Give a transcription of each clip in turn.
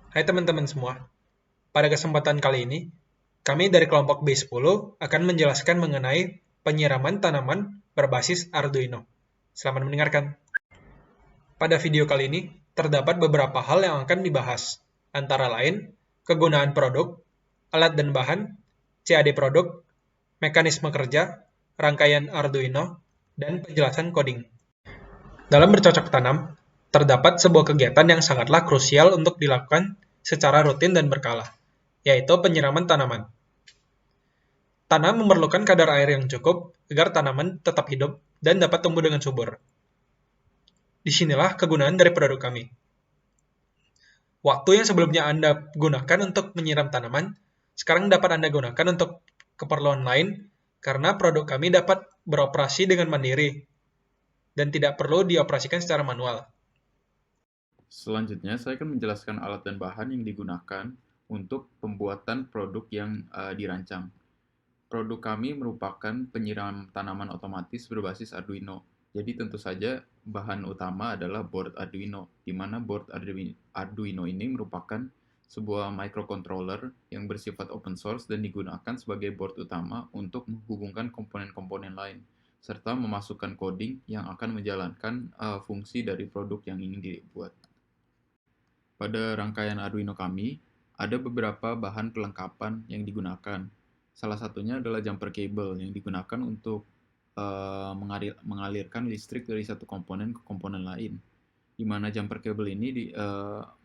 Hai teman-teman semua, pada kesempatan kali ini, kami dari kelompok B10 akan menjelaskan mengenai penyiraman tanaman berbasis Arduino. Selamat mendengarkan. Pada video kali ini, terdapat beberapa hal yang akan dibahas, antara lain, kegunaan produk, alat dan bahan, CAD produk, mekanisme kerja, rangkaian Arduino, dan penjelasan coding. Dalam bercocok tanam, terdapat sebuah kegiatan yang sangatlah krusial untuk dilakukan secara rutin dan berkala, yaitu penyiraman tanaman. Tanam memerlukan kadar air yang cukup agar tanaman tetap hidup dan dapat tumbuh dengan subur. Disinilah kegunaan dari produk kami. Waktu yang sebelumnya Anda gunakan untuk menyiram tanaman, sekarang dapat Anda gunakan untuk keperluan lain karena produk kami dapat beroperasi dengan mandiri dan tidak perlu dioperasikan secara manual. Selanjutnya, saya akan menjelaskan alat dan bahan yang digunakan untuk pembuatan produk yang dirancang. Produk kami merupakan penyiram tanaman otomatis berbasis Arduino. Jadi tentu saja bahan utama adalah board Arduino, di mana board Arduino ini merupakan sebuah microcontroller yang bersifat open source dan digunakan sebagai board utama untuk menghubungkan komponen-komponen lain, serta memasukkan coding yang akan menjalankan fungsi dari produk yang ingin dibuat. Pada rangkaian Arduino kami, ada beberapa bahan perlengkapan yang digunakan. Salah satunya adalah jumper cable yang digunakan untuk mengalirkan listrik dari satu komponen ke komponen lain. Di mana jumper cable ini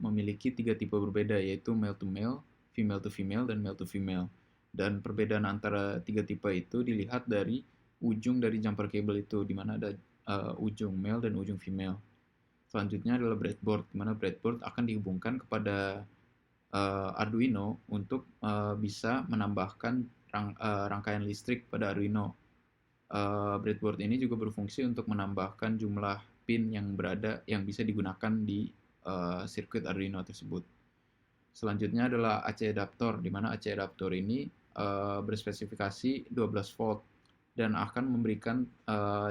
memiliki 3 tipe berbeda, yaitu male to male, female to female, dan male to female. Dan perbedaan antara 3 tipe itu dilihat dari ujung dari jumper cable itu, di mana ada ujung male dan ujung female. Selanjutnya adalah breadboard, di mana breadboard akan dihubungkan kepada Arduino untuk bisa menambahkan rangkaian listrik pada Arduino. Breadboard ini juga berfungsi untuk menambahkan jumlah pin yang bisa digunakan di sirkuit Arduino tersebut. Selanjutnya adalah AC adaptor, di mana AC adaptor ini berspesifikasi 12 volt dan akan memberikan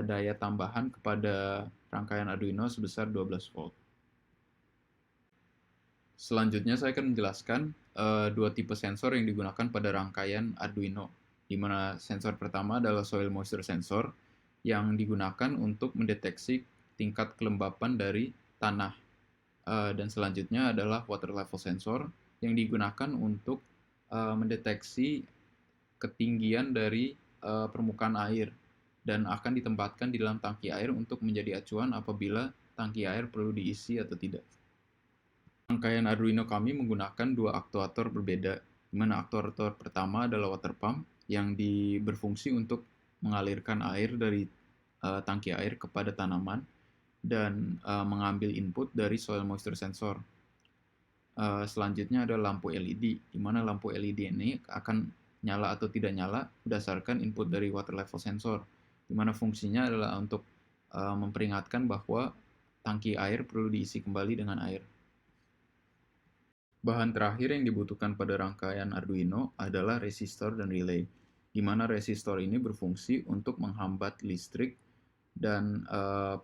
daya tambahan kepada rangkaian Arduino sebesar 12 volt. Selanjutnya saya akan menjelaskan dua tipe sensor yang digunakan pada rangkaian Arduino, di mana sensor pertama adalah soil moisture sensor yang digunakan untuk mendeteksi tingkat kelembapan dari tanah. Dan selanjutnya adalah water level sensor yang digunakan untuk mendeteksi ketinggian dari permukaan air dan akan ditempatkan di dalam tangki air untuk menjadi acuan apabila tangki air perlu diisi atau tidak. Rangkaian Arduino kami menggunakan dua aktuator berbeda, di mana aktuator pertama adalah water pump yang berfungsi untuk mengalirkan air dari tangki air kepada tanaman dan mengambil input dari soil moisture sensor. Selanjutnya ada lampu LED, di mana lampu LED ini akan nyala atau tidak nyala berdasarkan input dari water level sensor, di mana fungsinya adalah untuk memperingatkan bahwa tangki air perlu diisi kembali dengan air. Bahan terakhir yang dibutuhkan pada rangkaian Arduino adalah resistor dan relay, di mana resistor ini berfungsi untuk menghambat listrik dan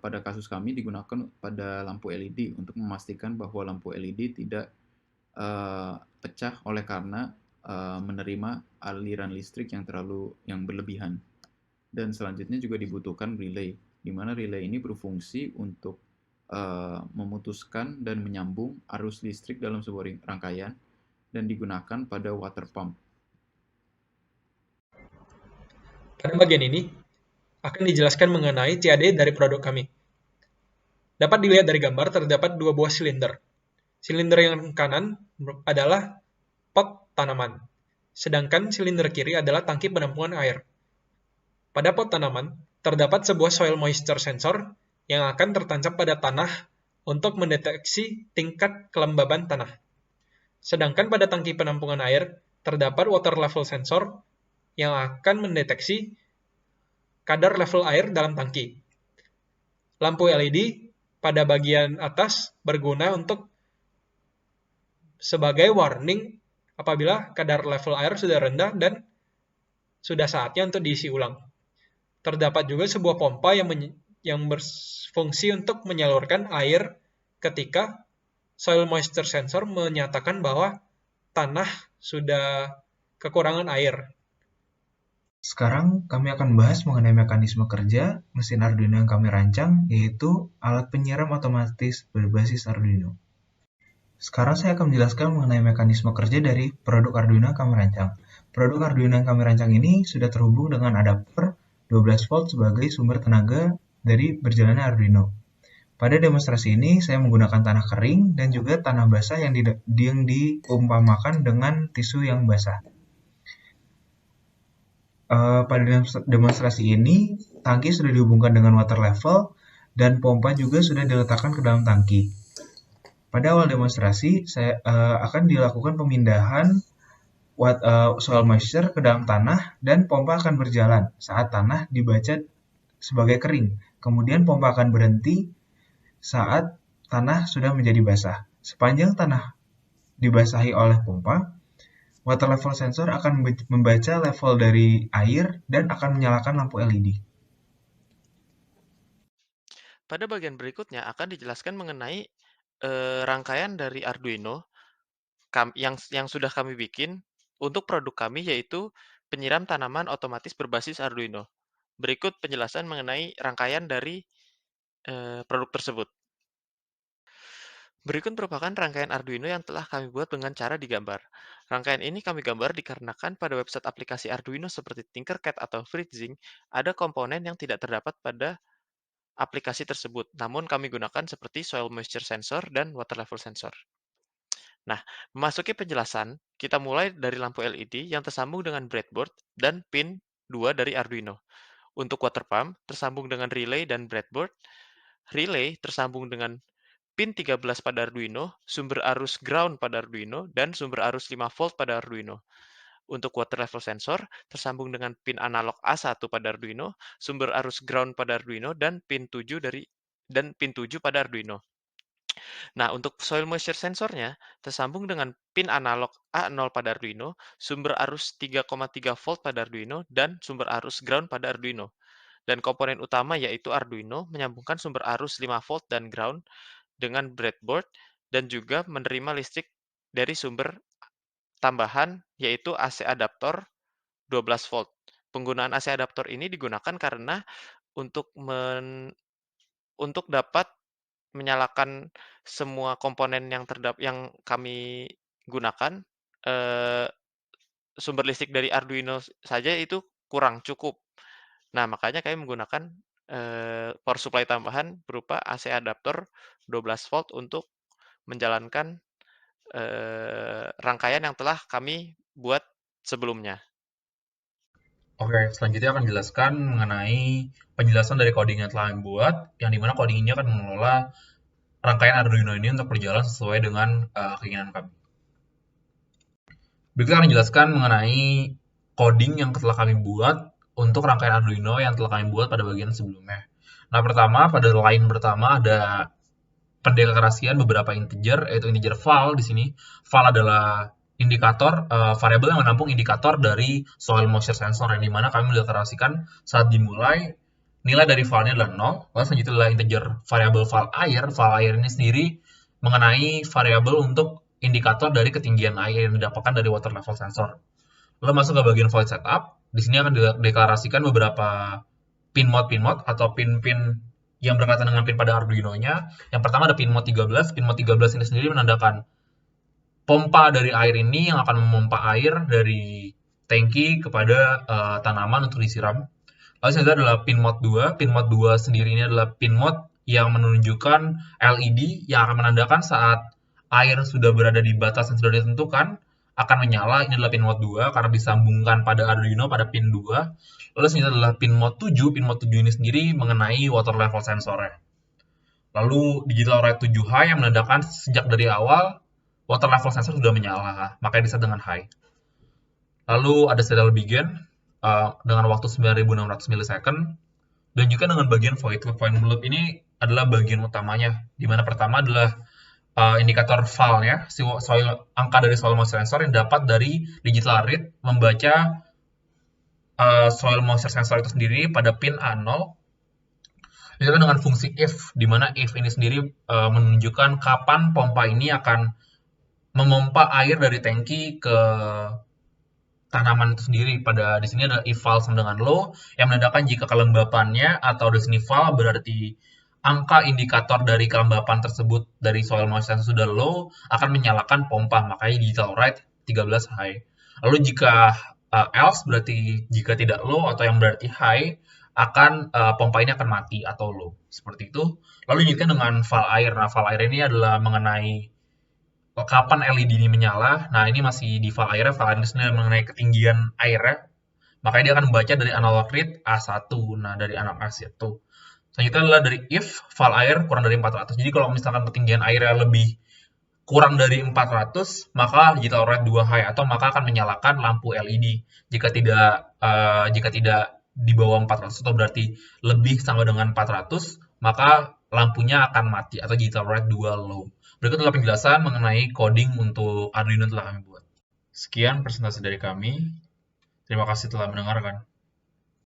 pada kasus kami digunakan pada lampu LED untuk memastikan bahwa lampu LED tidak pecah oleh karena menerima aliran listrik yang berlebihan. Dan selanjutnya juga dibutuhkan relay, di mana relay ini berfungsi untuk memutuskan dan menyambung arus listrik dalam sebuah rangkaian dan digunakan pada water pump. Pada bagian ini, akan dijelaskan mengenai CAD dari produk kami. Dapat dilihat dari gambar terdapat dua buah silinder. Silinder yang kanan adalah pot tanaman, sedangkan silinder kiri adalah tangki penampungan air. Pada pot tanaman, terdapat sebuah soil moisture sensor yang akan tertancap pada tanah untuk mendeteksi tingkat kelembaban tanah. Sedangkan pada tangki penampungan air, terdapat water level sensor yang akan mendeteksi kadar level air dalam tangki. Lampu LED pada bagian atas berguna untuk sebagai warning apabila kadar level air sudah rendah dan sudah saatnya untuk diisi ulang. Terdapat juga sebuah pompa yang berfungsi untuk menyalurkan air ketika soil moisture sensor menyatakan bahwa tanah sudah kekurangan air. Sekarang kami akan membahas mengenai mekanisme kerja mesin Arduino yang kami rancang, yaitu alat penyiram otomatis berbasis Arduino. Sekarang saya akan menjelaskan mengenai mekanisme kerja dari produk Arduino yang kami rancang. Produk Arduino yang kami rancang ini sudah terhubung dengan adapter 12 volt sebagai sumber tenaga dari berjalannya Arduino. Pada demonstrasi ini, saya menggunakan tanah kering dan juga tanah basah yang diumpamakan dengan tisu yang basah. Pada demonstrasi ini, tangki sudah dihubungkan dengan water level dan pompa juga sudah diletakkan ke dalam tangki. Pada awal demonstrasi, saya akan dilakukan pemindahan soil moisture ke dalam tanah dan pompa akan berjalan saat tanah dibaca sebagai kering. Kemudian pompa akan berhenti saat tanah sudah menjadi basah. Sepanjang tanah dibasahi oleh pompa, water level sensor akan membaca level dari air dan akan menyalakan lampu LED. Pada bagian berikutnya akan dijelaskan mengenai rangkaian dari Arduino yang sudah kami bikin untuk produk kami, yaitu penyiram tanaman otomatis berbasis Arduino. Berikut penjelasan mengenai rangkaian dari produk tersebut. Berikut merupakan rangkaian Arduino yang telah kami buat dengan cara digambar. Rangkaian ini kami gambar dikarenakan pada website aplikasi Arduino seperti Tinkercad atau Fritzing ada komponen yang tidak terdapat pada aplikasi tersebut, namun kami gunakan seperti soil moisture sensor dan water level sensor. Nah, memasuki penjelasan, kita mulai dari lampu LED yang tersambung dengan breadboard dan pin 2 dari Arduino. Untuk water pump, tersambung dengan relay dan breadboard. Relay tersambung dengan pin 13 pada Arduino, sumber arus ground pada Arduino, dan sumber arus 5 volt pada Arduino. Untuk water level sensor, tersambung dengan pin analog A1 pada Arduino, sumber arus ground pada Arduino, dan pin 7 pada Arduino. Nah, untuk soil moisture sensornya, tersambung dengan pin analog A0 pada Arduino, sumber arus 3,3 volt pada Arduino, dan sumber arus ground pada Arduino. Dan komponen utama yaitu Arduino menyambungkan sumber arus 5 volt dan ground dengan breadboard dan juga menerima listrik dari sumber tambahan yaitu AC adaptor 12 volt. Penggunaan AC adaptor ini digunakan karena untuk dapat menyalakan semua komponen yang kami gunakan, sumber listrik dari Arduino saja itu kurang cukup. Nah, makanya kami menggunakan power supply tambahan berupa AC adaptor 12 volt untuk menjalankan rangkaian yang telah kami buat sebelumnya. Oke, selanjutnya akan dijelaskan mengenai penjelasan dari coding yang telah kami buat, yang dimana coding ini akan mengelola rangkaian Arduino ini untuk berjalan sesuai dengan keinginan kami. Berikut akan dijelaskan mengenai coding yang telah kami buat untuk rangkaian Arduino yang telah kami buat pada bagian sebelumnya. Nah, pertama, pada line pertama ada pendeklarasian beberapa integer, yaitu integer val di sini. Val adalah indikator variabel yang menampung indikator dari soil moisture sensor, yang dimana kami mendeklarasikan saat dimulai nilai dari valnya adalah 0. Lalu selanjutnya adalah integer variabel val air. Val air ini sendiri mengenai variabel untuk indikator dari ketinggian air yang didapatkan dari water level sensor. Lalu masuk ke bagian void setup. Di sini akan dideklarasikan beberapa pin mode atau pin-pin yang berkaitan dengan pin pada Arduino-nya. Yang pertama ada pin mode 13. Pin mode 13 ini sendiri menandakan pompa dari air ini yang akan memompa air dari tangki kepada tanaman untuk disiram. Lalu selanjutnya adalah pin mode 2. Pin mode 2 sendiri ini adalah pin mode yang menunjukkan LED yang akan menandakan saat air sudah berada di batas yang sudah ditentukan akan menyala. Ini adalah pin mode 2 karena disambungkan pada Arduino pada pin 2. Lalu selanjutnya adalah pin mode 7. Pin mode 7 ini sendiri mengenai water level sensornya. Lalu digital rate 7 high yang menandakan sejak dari awal water level sensor sudah menyala, makanya diset dengan high. Lalu ada serial begin dengan waktu 9600 milisecond, dan juga dengan bagian void loop. Void loop ini adalah bagian utamanya, di mana pertama adalah indikator val-nya, angka dari soil moisture sensor yang dapat dari digital read membaca soil moisture sensor itu sendiri pada pin A0. Misalkan dengan fungsi if, di mana if ini sendiri menunjukkan kapan pompa ini akan memompa air dari tangki ke tanaman itu sendiri. Pada di sini ada if val sama dengan low yang menandakan jika kelembapannya, atau di sini val berarti angka indikator dari kelembapan tersebut dari soil moisture sudah low, akan menyalakan pompa, makanya digital write 13 high. Lalu jika else berarti jika tidak low atau yang berarti high, akan pompa ini akan mati atau low, seperti itu. Lalu dilanjutkan dengan val air. Nah, val air ini adalah mengenai kapan LED ini menyala. Nah, ini masih di val airnya. Val air ini sebenarnya mengenai ketinggian airnya, makanya dia akan membaca dari analog read A1. Nah, dari analog A1. Selanjutnya adalah dari if val air kurang dari 400. Jadi kalau misalkan ketinggian airnya lebih kurang dari 400, maka digital write 2 high, atau maka akan menyalakan lampu LED. Jika tidak di bawah 400 atau berarti lebih sama dengan 400, maka lampunya akan mati atau digital write 2 low. Berikut adalah penjelasan mengenai coding untuk Arduino telah kami buat. Sekian presentasi dari kami. Terima kasih telah mendengarkan.